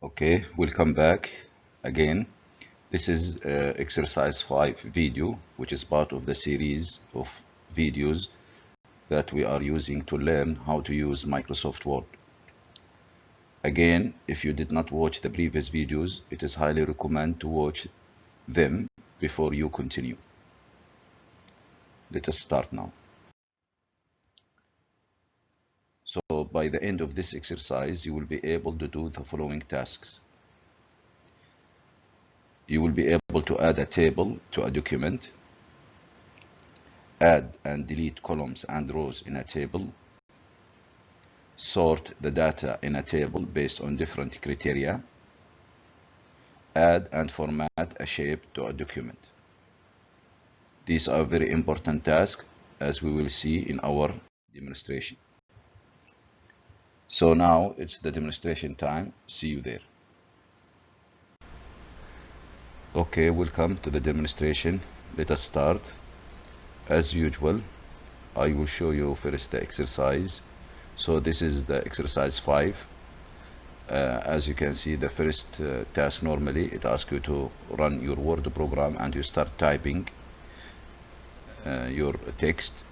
Okay, welcome back again. This is exercise 5 video, which is part of the series of videos that we are using to learn how to use Microsoft Word. Again, if you did not watch the previous videos, it is highly recommended to watch them before you continue. Let us start now. So by the end of this exercise, you will be able to do the following tasks. You will be able to add a table to a document, add and delete columns and rows in a table, sort the data in a table based on different criteria, add and format a shape to a document. These are very important tasks, as we will see in our demonstration. So now it's the demonstration time. See you there. Okay, welcome to the demonstration. Let us start. As usual, I will show you first the exercise. So this is the exercise 5. As you can see, the first task, normally it asks you to run your Word program and you start typing your text.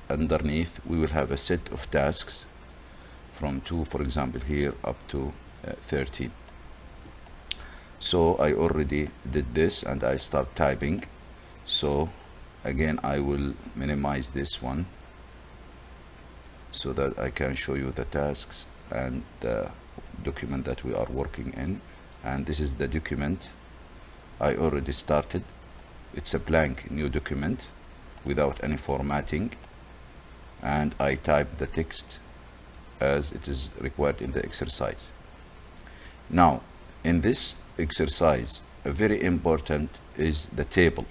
Underneath we will have a set of tasks from 2, for example, here up to 13. So I already did this and I start typing. So again, I will minimize this one so that I can show you the tasks and the document that we are working in. And this is the document I already started. It's a blank new document without any formatting, and I type the text as it is required in the exercise. Now in this exercise, a very important is the table.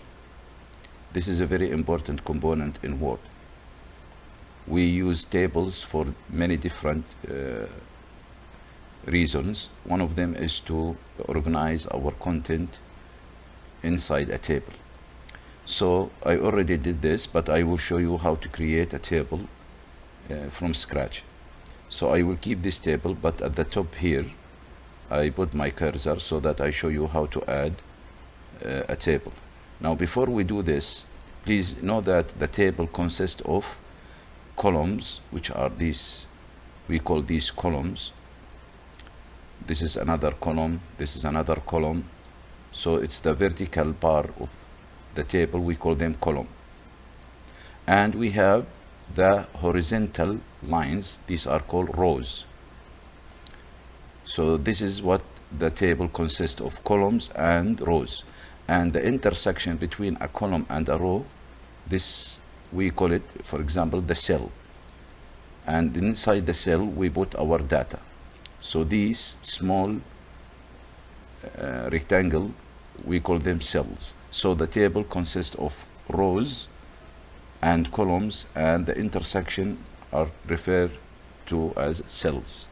This is a very important component in Word. We use tables for many different reasons. One of them is to organize our content inside a table. So I already did this, but I will show you how to create a table from scratch. So I will keep this table, but at the top here I put my cursor so that I show you how to add a table. Now before we do this, please know that the table consists of columns, which are these. We call these columns. This is another column, this is another column. So it's the vertical bar of the table, we call them column. And we have the horizontal lines, these are called rows. So this is what the table consists of, columns and rows. And the intersection between a column and a row, this we call it, for example, the cell. And inside the cell we put our data. So these small rectangle, we call them cells. So the table consists of rows and columns, and the intersection are referred to as cells.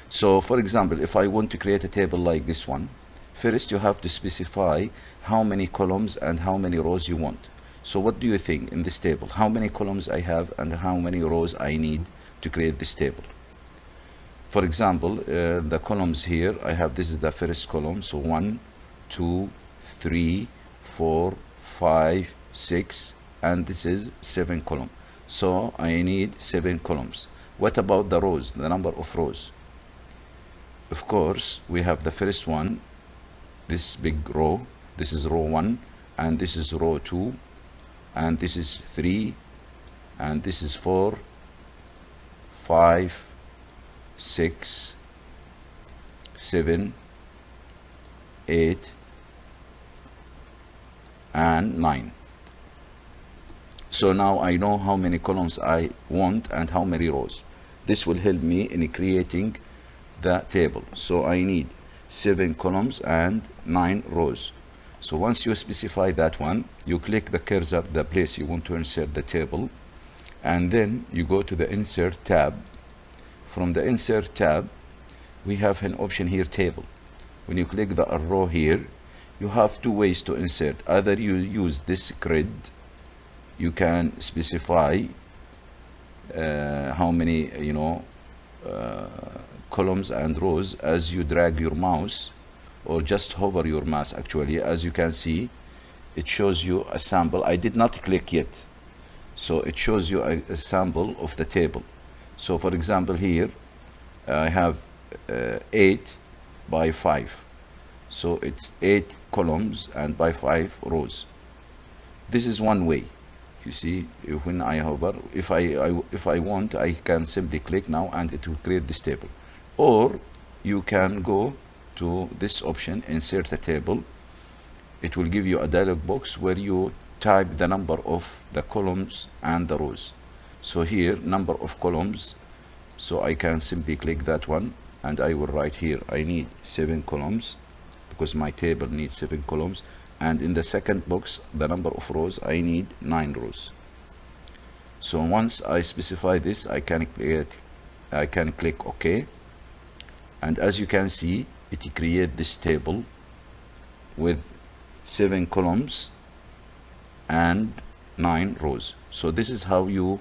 So for example, if I want to create a table like this one, first you have to specify how many columns and how many rows you want. So what do you think in this table? How many columns I have and how many rows I need to create this table? For example, the columns here, I have, this is the first column. So 1, 2, 3, 4, 5, 6, and this is 7 column. So I need 7 columns. What about the rows, the number of rows? Of course, we have the first one, this big row. This is row 1, and this is row 2, and this is 3, and this is 4, 5, 6, 7, 8, and 9. So now I know how many columns I want and how many rows. This will help me in creating the table. So I need 7 columns and 9 rows. So once you specify that one, you click the cursor, the place you want to insert the table, and then you go to the Insert tab. From the Insert tab, we have an option here, Table. When you click the arrow here, you have 2 ways to insert. Either you use this grid, you can specify how many columns and rows, as you drag your mouse or just hover your mouse, actually, as you can see, it shows you a sample. I did not click yet, so it shows you a sample of the table. So for example, here I have 8 by 5, so it's 8 columns and by 5 rows. This is one way. You see, when I hover, if I want, I can simply click now and it will create this table. Or you can go to this option, insert a table. It will give you a dialog box where you type the number of the columns and the rows. So here, number of columns, so I can simply click that one and I will write here, I need 7 columns because my table needs 7 columns. And in the second box, the number of rows, I need 9 rows. So once I specify this, I can click OK, and as you can see, it creates this table with 7 columns and 9 rows. So this is how you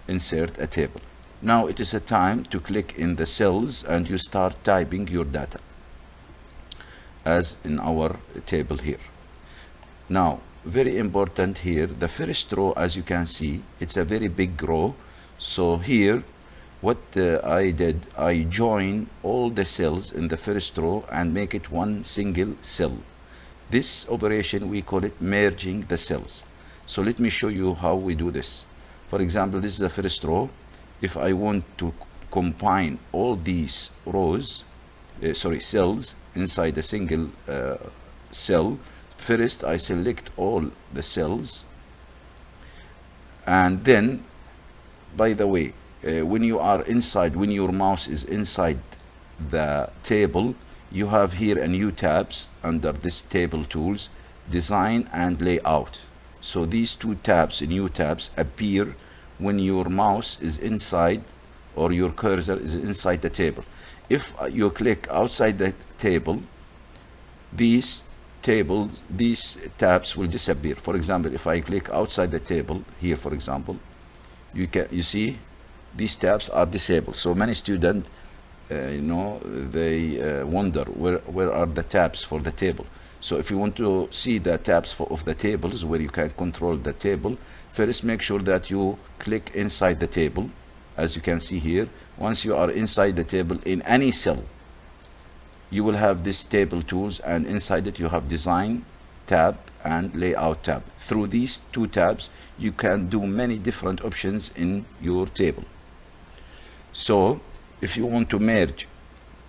insert a table. Now it is a time to click in the cells and you start typing your data, as in our table here. Now, very important here, the first row, as you can see, it's a very big row. So here, what I did, I join all the cells in the first row and make it one single cell. This operation, we call it merging the cells. So let me show you how we do this. For example, this is the first row. If I want to combine all these rows, cells inside a single cell, first I select all the cells, and then, by the way, when you are inside, when your mouse is inside the table, you have here a new tabs under this table tools, design and layout. So these two tabs, new tabs, appear when your mouse is inside or your cursor is inside the table. If you click outside the table, these tabs will disappear. For example, if I click outside the table here, for example, you see these tabs are disabled. So many students, they wonder where are the tabs for the table. So if you want to see the tabs of the tables where you can control the table, first make sure that you click inside the table, as you can see here. Once you are inside the table in any cell, you will have this table tools, and inside it you have design tab and layout tab. Through these two tabs, you can do many different options in your table. So if you want to merge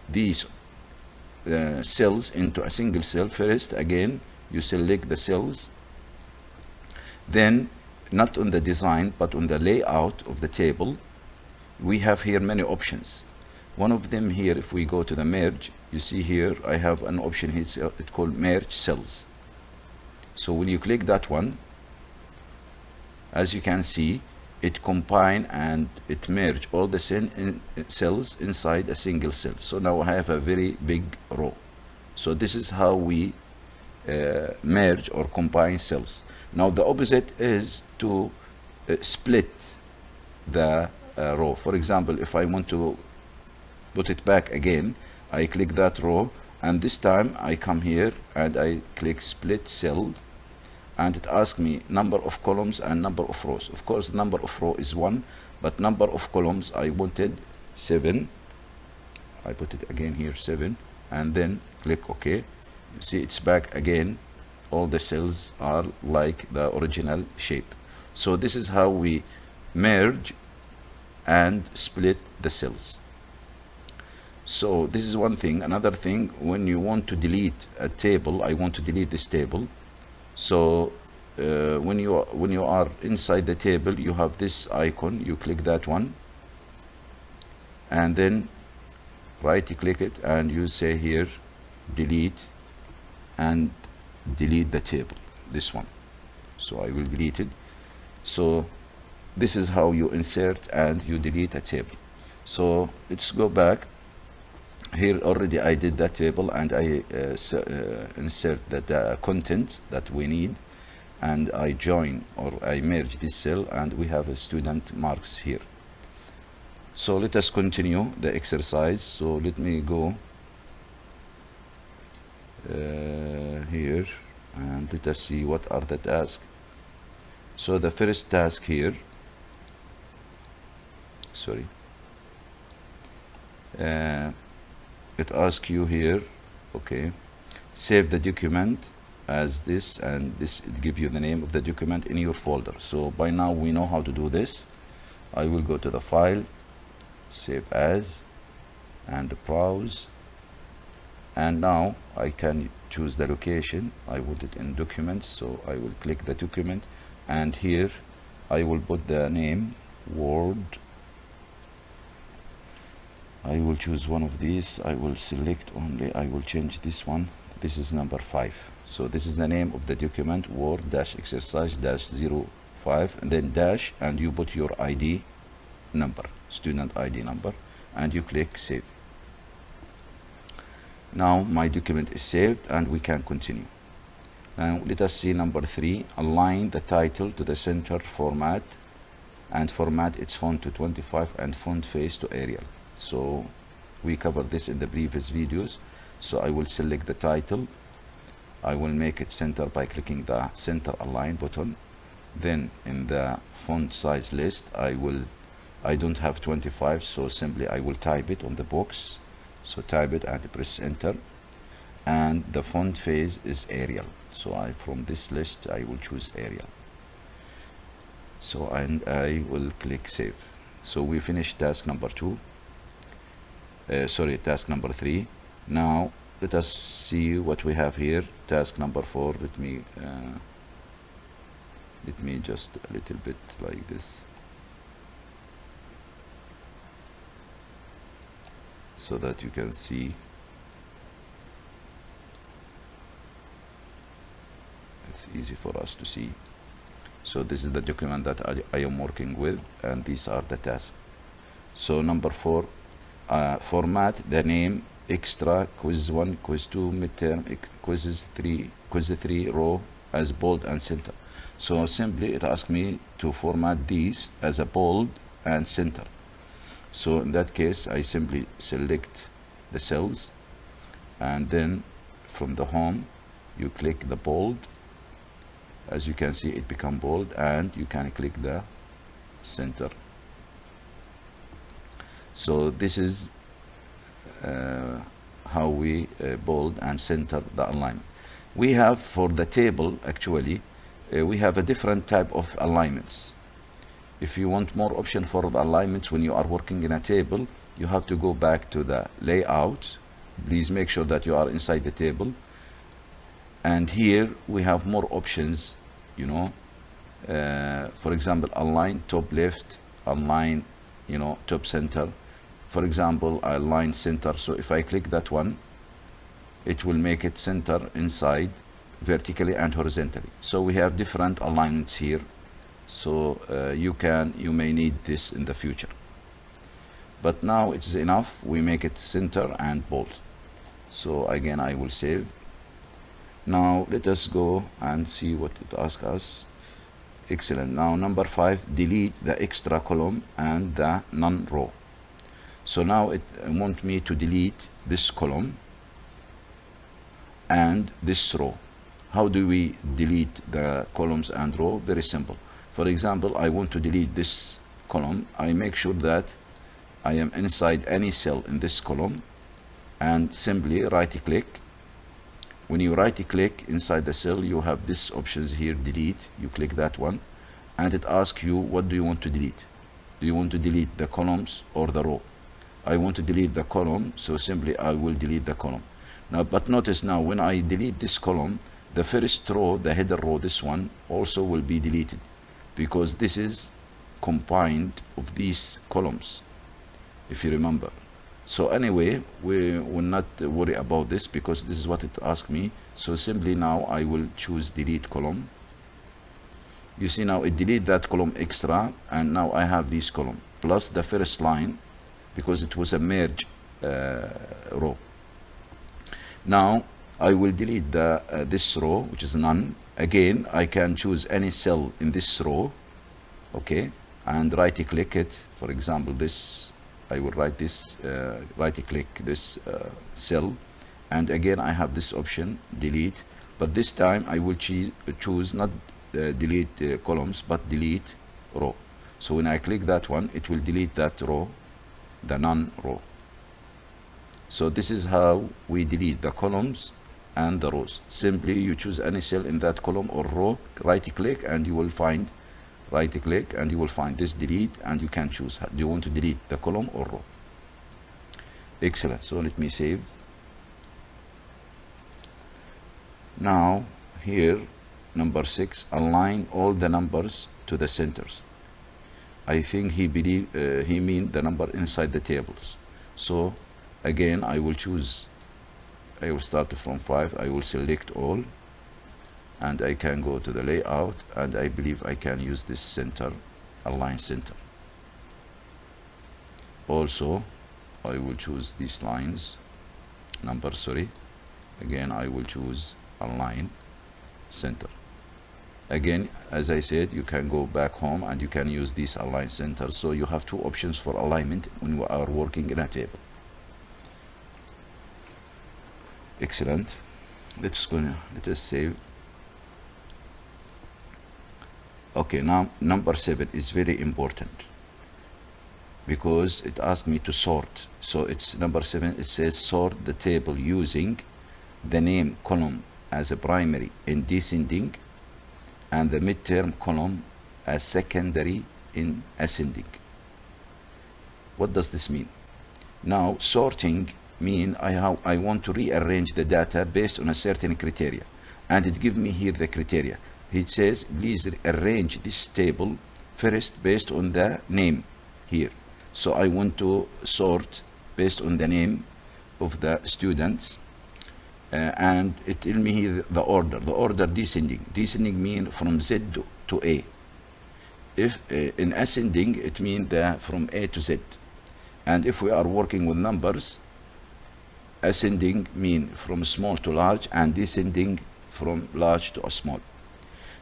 these cells into a single cell, first again you select the cells, then not on the design but on the layout of the table, we have here many options. One of them here, if we go to the merge, you see here I have an option here, it's called merge cells. So when you click that one, as you can see, it combine and it merge all the cells inside a single cell. So now I have a very big row. So this is how we merge or combine cells. Now the opposite is to split the row. For example, if I want to put it back again, I click that row, and this time I come here and I click split cell, and it asks me number of columns and number of rows. Of course, number of row is 1, but number of columns I wanted 7. I put it again here 7, and then click OK. You see it's back again. All the cells are like the original shape. So this is how we merge and split the cells. So this is one thing. Another thing, when you want to delete a table, I want to delete this table. So when you are inside the table, you have this icon. You click that one, and then right click it, and you say here delete, and delete the table, this one. So I will delete it. So this is how you insert and you delete a table. So let's go back. Here already I did that table, and I insert the content that we need, and I join or I merge this cell, and we have a student marks here. So let us continue the exercise. So let me go here and let us see what are the tasks. So the first task here, sorry, it asks you here, okay, save the document as this, and this it give you the name of the document in your folder. So by now we know how to do this. I will go to the file, save as, and browse, and now I can choose the location. I want it in documents, so I will click the document, and here I will put the name Word. I will choose one of these. I will select only, I will change this one. This is number 5. So this is the name of the document, Word-exercise-05, and then dash, and you put your ID number, student ID number, and you click save. Now my document is saved and we can continue. Now let us see number 3, align the title to the center format and format its font to 25 and font face to Arial. So we covered this in the previous videos. So I will select the title. I will make it center by clicking the center align button. Then in the font size list, I don't have 25, so simply I will type it on the box. So type it and press enter, and the font phase is Arial. So from this list I will choose Arial. So and I will click save. So we finished task number 2. Task number 3. Now let us see what we have here. Task number 4. Let me just a little bit like this, so that you can see. It's easy for us to see. So this is the document that I am working with, and these are the tasks. So number 4, format the name extra, quiz 1, quiz 2, midterm, quiz 3 row as bold and center. So simply it asks me to format these as a bold and center. So in that case I simply select the cells, and then from the home you click the bold. As you can see, it become bold, and you can click the center. So this is how we bold and center the alignment. We have for the table, actually we have a different type of alignments. If you want more option for the alignments when you are working in a table, you have to go back to the layout. Please make sure that you are inside the table, and here we have more options, you know. For example, align top left, align, you know, top center. For example, align center. So if I click that one, it will make it center inside vertically and horizontally. So we have different alignments here. So you may need this in the future, but now it's enough. We make it center and bold. So again I will save. Now let us go and see what it asks us. Excellent. Now number 5, delete the extra column and the none row. So now it wants me to delete this column and this row. How do we delete the columns and row? Very simple. For example, I want to delete this column. I make sure that I am inside any cell in this column, and simply right click. When you right click inside the cell, you have this options here, delete. You click that one, and it asks you, what do you want to delete? Do you want to delete the columns or the row? I want to delete the column, so simply I will delete the column. Now, but notice now when I delete this column, the first row, the header row, this one also will be deleted, because this is combined of these columns, if you remember. So anyway, we will not worry about this, because this is what it asked me. So simply now I will choose delete column. You see now it delete that column extra, and now I have this column plus the first line, because it was a merge row. Now I will delete this row, which is none. Again, I can choose any cell in this row, okay, and right click it. For example, this I will write this, right click this cell, and again I have this option delete, but this time I will choose not delete columns but delete row. So when I click that one, it will delete that row, the none row. So this is how we delete the columns and the rows. Simply you choose any cell in that column or row, right click, and you will find, right click and you will find this delete, and you can choose, do you want to delete the column or row. Excellent. So let me save. Now here number 6, align all the numbers to the centers. I think he mean the number inside the tables. So again I will choose, I will start from 5, I will select all, and I can go to the layout, and I believe I can use this center, align center. Also I will choose these lines, numbers, sorry. Again I will choose align center. Again, as I said, you can go back home and you can use these align centers. So you have two options for alignment when you are working in a table. Excellent. Let us save. Okay, now number 7 is very important because it asked me to sort. So it's number 7, it says sort the table using the name column as a primary in descending and the midterm column as secondary in ascending. What does this mean? Now sorting mean I want to rearrange the data based on a certain criteria, and it gives me here the criteria. It says please arrange this table first based on the name here. So I want to sort based on the name of the students, and it tell me here the order descending mean from Z to A. If in ascending, it means from A to Z. And if we are working with numbers, ascending mean from small to large, and descending from large to small.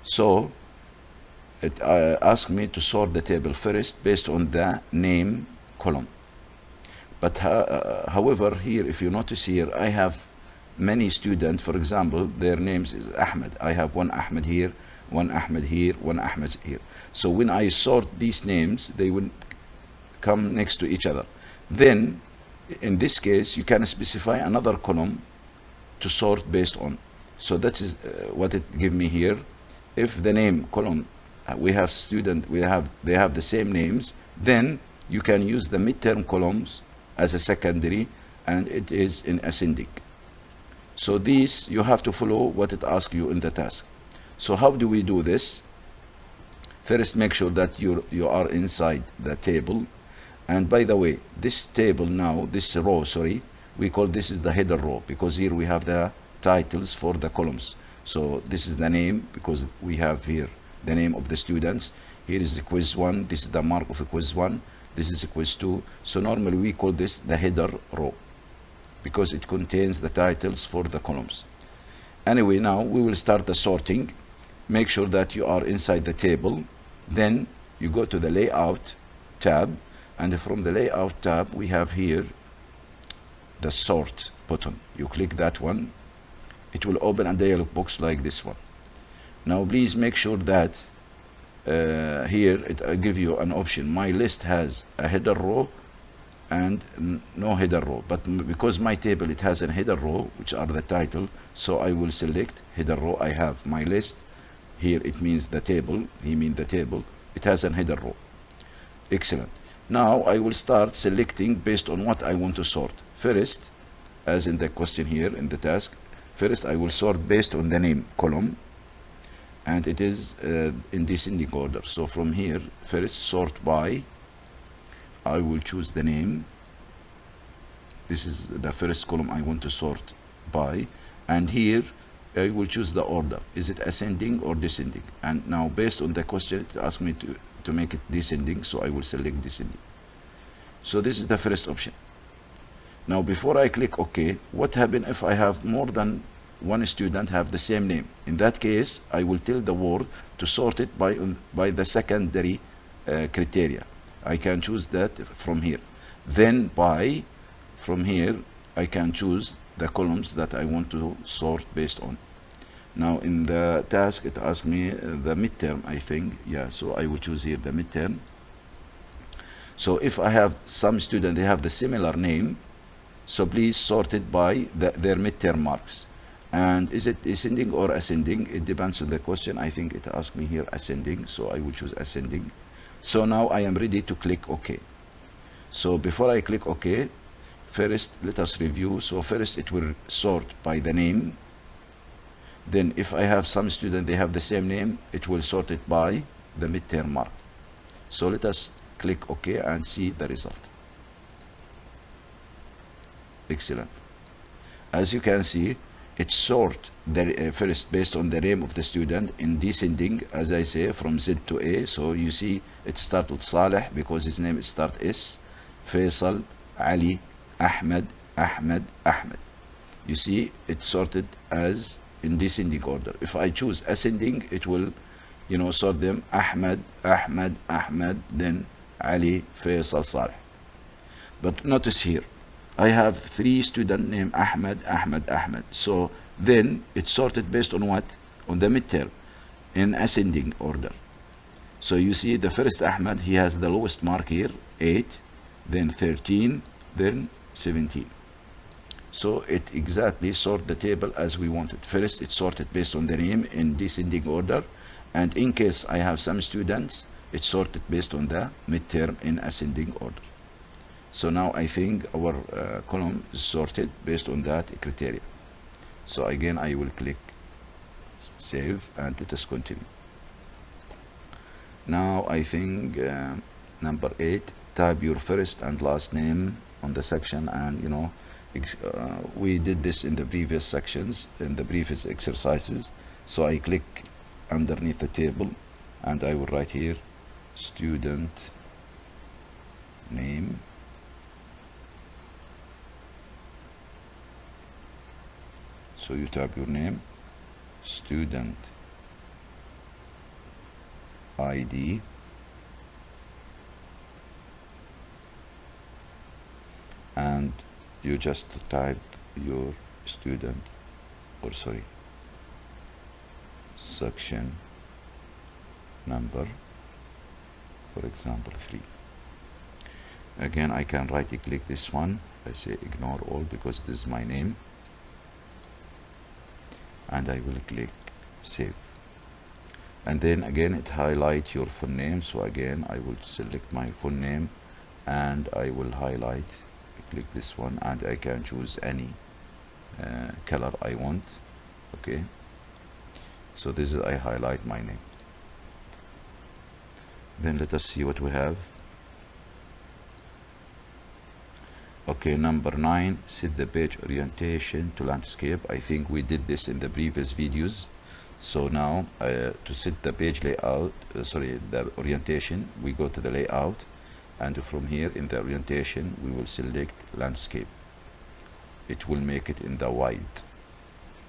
So it asked me to sort the table first based on the name column. But however, here if you notice here, I have many students. For example, their names is Ahmed. I have one Ahmed here, one Ahmed here, one Ahmed here. So when I sort these names, they will come next to each other. Then in this case you can specify another column to sort based on. So that is what it give me here. If the name column we have they have the same names, then you can use the midterm columns as a secondary, and it is in ascending. So these you have to follow what it asks you in the task. So how do we do this? First, make sure that you are inside the table. And by the way, this table now, this row, sorry, we call this is the header row, because here we have the titles for the columns. So this is the name, because we have here the name of the students. Here is the quiz 1, this is the mark of a quiz 1, this is a quiz 2. So normally we call this the header row, because it contains the titles for the columns. Anyway, now we will start the sorting. Make sure that you are inside the table. Then you go to the layout tab, and from the layout tab we have here the sort button. You click that one, it will open a dialog box like this one. Now please make sure that here it will give you an option. My list has a header row and no header row, but because my table it has a header row, which are the title, so I will select header row. I have my list here, it means the table, he means the table, it has a header row. Excellent. Now I will start selecting based on what I want to sort. First, as in the question here in the task, first I will sort based on the name column, and it is in descending order. So from here, first sort by, I will choose the name. This is the first column I want to sort by, and here I will choose the order. Is it ascending or descending? And now based on the question, it asks me to make it descending, so I will select descending. So this is the first option. Now before I click OK, what happens if I have more than one student have the same name? In that case, I will tell the word to sort it by the secondary criteria. I can choose that from here. Then from here I can choose the columns that I want to sort based on. Now in the task it asks me the midterm, I think, yeah, so I will choose here the midterm. So if I have some student, they have the similar name, so please sort it by their midterm marks. And is it ascending or ascending? It depends on the question. I think it asks me here ascending, so I will choose ascending. So now I am ready to click OK. So before I click OK, first let us review. So first it will sort by the name. Then if I have some student, they have the same name, it will sort it by the midterm mark. So let us click OK and see the result. Excellent. As you can see, it sort the first based on the name of the student in descending, as I say, from Z to A. So you see it starts with Saleh because his name starts S, Faisal, Ali, Ahmed, Ahmed, Ahmed. You see it sorted as in descending order. If I choose ascending, it will, sort them Ahmed, Ahmed, Ahmed, then Ali, Faisal, Saleh. But notice here, I have 3 students named Ahmed, Ahmed, Ahmed. So then it's sorted based on what? On the midterm, in ascending order. So you see the first Ahmed, he has the lowest mark here, 8, then 13, then 17. So it exactly sort the table as we wanted. First it's sorted based on the name in descending order, and in case I have some students, it's sorted based on the midterm in ascending order. So now I think our column is sorted based on that criteria. So again I will click save and let us continue. Now I think number 8, type your first and last name on the section, and we did this in the previous sections, in the previous exercises. So I click underneath the table and I will write here student name, so you type your name, student ID, and you just type your student, or sorry, section number, for example 3. Again I can right click this one, I say ignore all because this is my name, and I will click save. And then again it highlight your full name, so again I will select my full name and I will highlight, click this one, and I can choose any color I want. Okay, so this is, I highlight my name. Then let us see what we have. Okay, number 9, set the page orientation to landscape. I think we did this in the previous videos. So now to set the page layout, the orientation, we go to the layout, and from here in the orientation we will select landscape. It will make it in the wide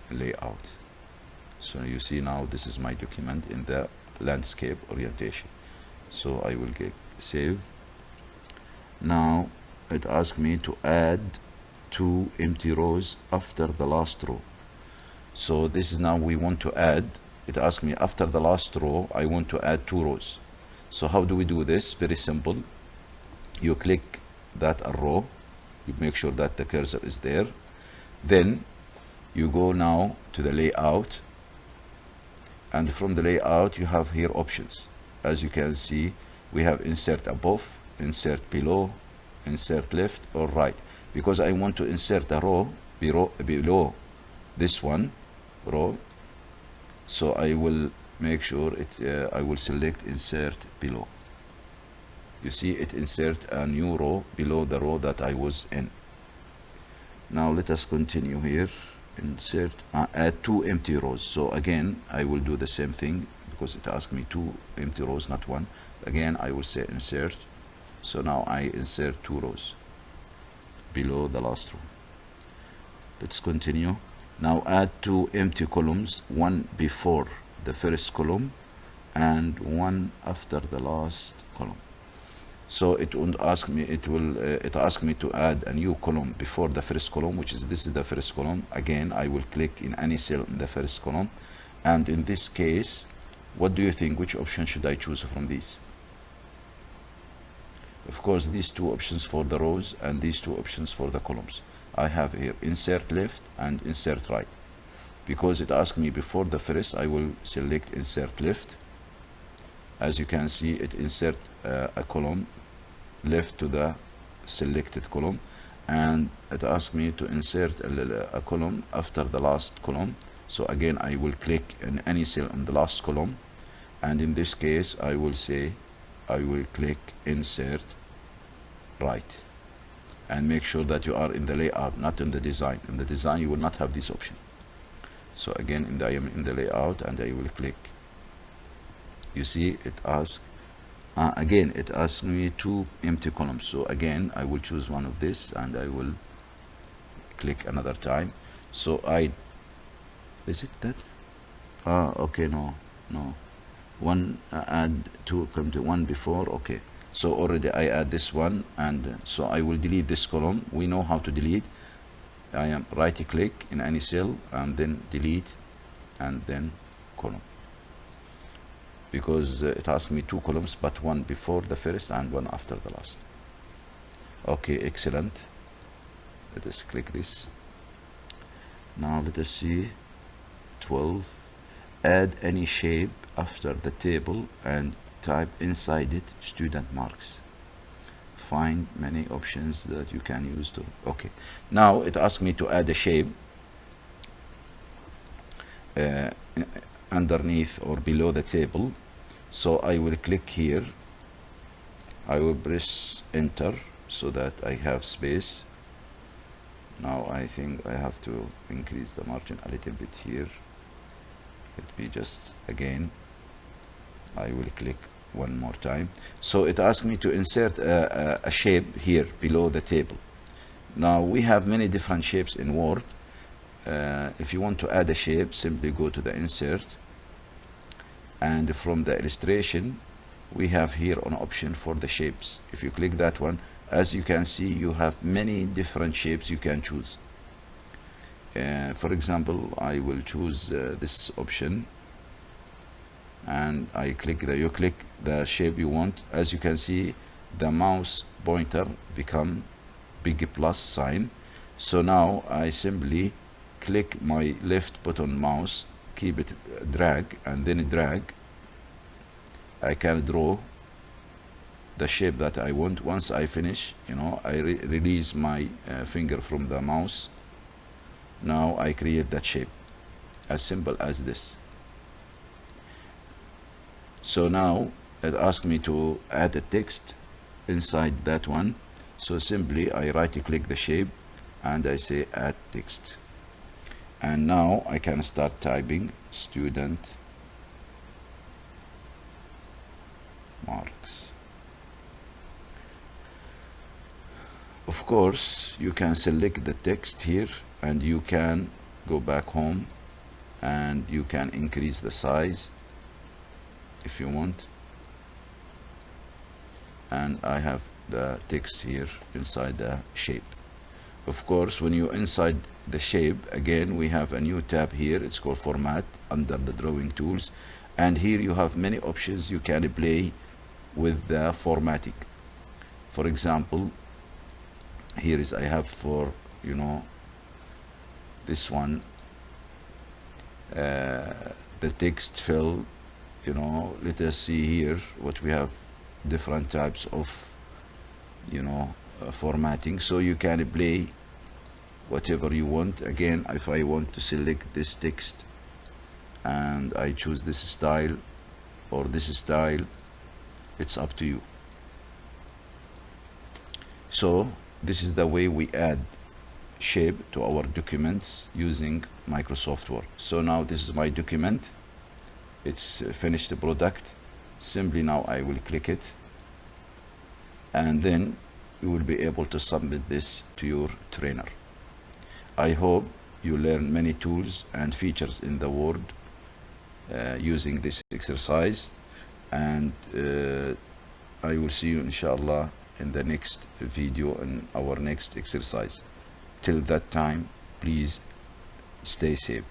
layout. So you see now this is my document in the landscape orientation. So I will get save. Now it asks me to add 2 empty rows after the last row. So this is now we want to add, it asks me after the last row I want to add 2 rows. So how do we do this? Very simple. You click that row, you make sure that the cursor is there, then you go now to the layout, and from the layout you have here options. As you can see, we have insert above, insert below, insert left or right. Because I want to insert a row below this one row, so I will make sure it I will select insert below. You see it insert a new row below the row that I was in. Now let us continue here. Insert add 2 empty rows. So again I will do the same thing because it asked me 2 empty rows, not 1. Again I will say insert. So now I insert 2 rows below the last row. Let's continue. Now add 2 empty columns, one before the first column and one after the last column. So it won't ask me, it ask me to add a new column before the first column, which is this is the first column. Again, I will click in any cell in the first column, and in this case, what do you think, which option should I choose from these? Of course, these two options for the rows and these two options for the columns. I have here insert left and insert right. Because it asked me before the first, I will select insert left. As you can see, it insert a column left to the selected column, and it asked me to insert a column after the last column. So again, I will click in any cell in the last column, and in this case I will say I will click insert right, and make sure that you are in the layout, not in the design. In the design you will not have this option. So again, I am in the layout and I will click. You see it asks again, it asks me two empty columns. So again, I will choose one of this and I will click another time. So is it that? Okay, no, one add two, come to one before. Okay, so already I add this one, and so I will delete this column. We know how to delete. I am right click in any cell and then delete and then column, because it asked me two columns, but one before the first and one after the last. Okay, excellent. Let us click this. Now let us see 12. Add any shape after the table and type inside it student marks. Find many options that you can use to. Okay, now it asks me to add a shape underneath or below the table. So I will click here, I will press enter so that I have space. Now I think I have to increase the margin a little bit here. Let me just, again, I will click one more time. So it asks me to insert a shape here below the table. Now we have many different shapes in Word. If you want to add a shape, simply go to the insert, and from the illustration we have here an option for the shapes. If you click that one, as you can see, you have many different shapes you can choose. For example, I will choose this option, and I click you click the shape you want. As you can see, the mouse pointer become big plus sign. So now I simply click my left button mouse, keep it drag, and then drag. I can draw the shape that I want. Once I finish, I release my finger from the mouse. Now I create that shape, as simple as this. So now it asks me to add a text inside that one. So simply I right click the shape and I say add text, and now I can start typing student marks. Of course, you can select the text here and you can go back home and you can increase the size if you want. And I have the text here inside the shape. Of course, when you inside the shape, again we have a new tab here. It's called format under the drawing tools, and here you have many options you can play with the formatting. For example, here is I have for this one the text fill. Let us see here what we have. Different types of formatting, so you can play whatever you want. Again, if I want to select this text and I choose this style or this style, it's up to you. So this is the way we add shape to our documents using Microsoft Word. So now this is my document. It's finished product. Simply now I will click it, and then you will be able to submit this to your trainer. I hope you learn many tools and features in the Word using this exercise, and I will see you inshallah in the next video, in our next exercise. Till that time, please stay safe.